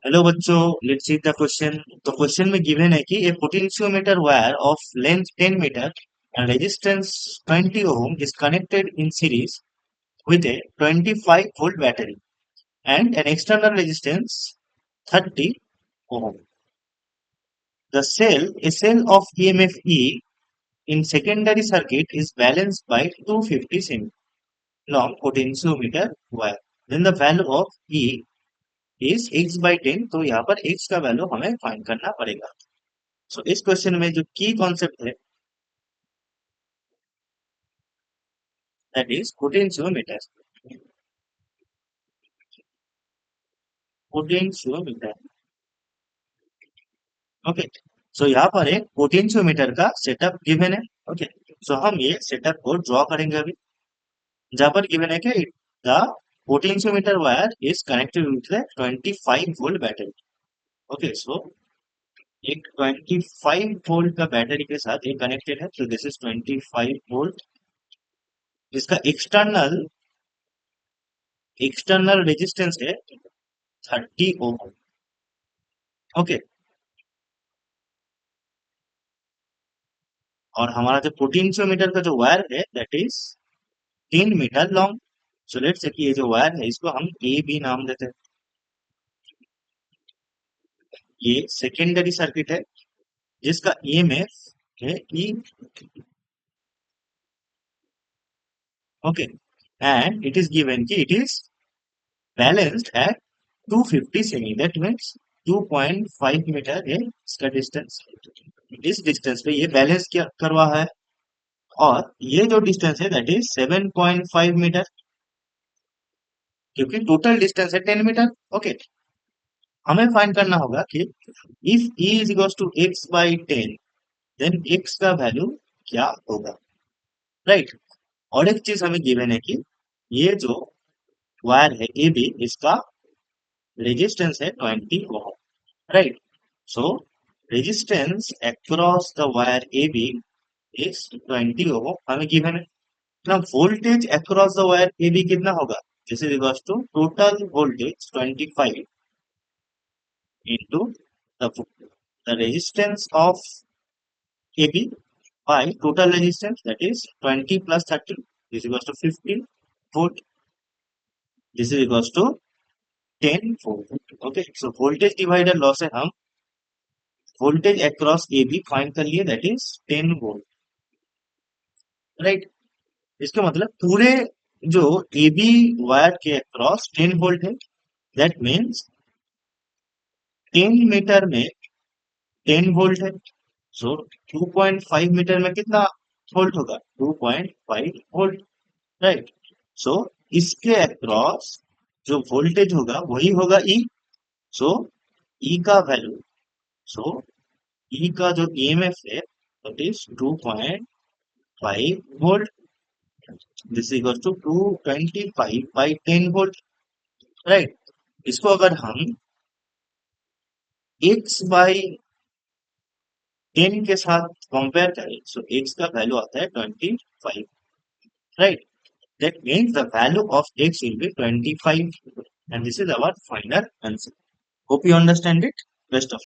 Hello बच्चों, let's see the question. तो question में गिवन है कि a potentiometer wire of length 10 metre and resistance 20 ohm is connected in series with a 25 volt battery and an external resistance 30 ohm. A cell of EMF E in secondary circuit is balanced by 250 cm long potentiometer wire. Then the value of E is x by 10, तो यहाँ पर x का value हमें find करना पड़ेगा। सो इस question में जो की कॉन्सेप्ट है that is potentiometer. Potentiometer, okay. So यहाँ पर एक पोटेंशियोमीटर का सेटअप गिवन है। ओके, सो हम ये सेटअप को ड्रॉ करेंगे अभी। जहाँ पर गिवन है कि the potentiometer wire is connected with the 25 volt battery. Okay, so एक 25 वोल्ट का बैटरी के साथ ये कनेक्टेड है। तो दिस इज 25 वोल्ट। इसका एक्सटर्नल एक्सटर्नल रेजिस्टेंस है 30 ओम। ओके, और हमारा जो पोटेंशियोमीटर का जो वायर है that is 10 metre long. So let's say कि ये जो वायर है इसको हम ए बी नाम देते हैं। ये सेकेंडरी सर्किट है जिसका ईएमएफ है E. Okay, and it is given कि इट इज बैलेंस्ड एट 250 सेमी, दैट मीन्स 2.5 मीटर है इसका डिस्टेंस। इस डिस्टेंस पे ये बैलेंस क्या करवा है, और ये जो डिस्टेंस है दैट इज 7.5 मीटर, क्योंकि टोटल डिस्टेंस है 10 मीटर। ओके, हमें फाइंड करना होगा कि if E is equal to X by 10 then X का वैल्यू क्या होगा, राइट। और एक चीज हमें गिवन है कि ये जो वायर है ए बी इसका रेजिस्टेंस है 20 ohm, right. So resistance across the wire A B is 20 ohm हमें गिवन है ना। Voltage across the wire A B कितना होगा, this is equal to total voltage 25 into the resistance of AB by total resistance, that is 20 plus 30 is equals to 50 volt. This is equals to 10 volt. Okay, so voltage divider law से हम voltage across AB find कर लिए, that is 10 volt, right। इसका मतलब पूरे जो AB wire के across 10 volt है, दैट मीन्स 10 मीटर में 10 वोल्ट है। सो 2.5 मीटर में कितना वोल्ट होगा, 2.5 वोल्ट, राइट। सो इसके अक्रॉस जो वोल्टेज होगा वही होगा ई। सो ई का वैल्यू, सो ई का जो ईएमएफ है that is 2.5 volt. This equal to 225 by 10 volt, right. इसको अगर हम एक्स बाई 10 के साथ कंपेयर करें, सो एक्स का वैल्यू आता है 25, right? That means the value of x will be 25, and this is our final answer. Hope you understand it. Best of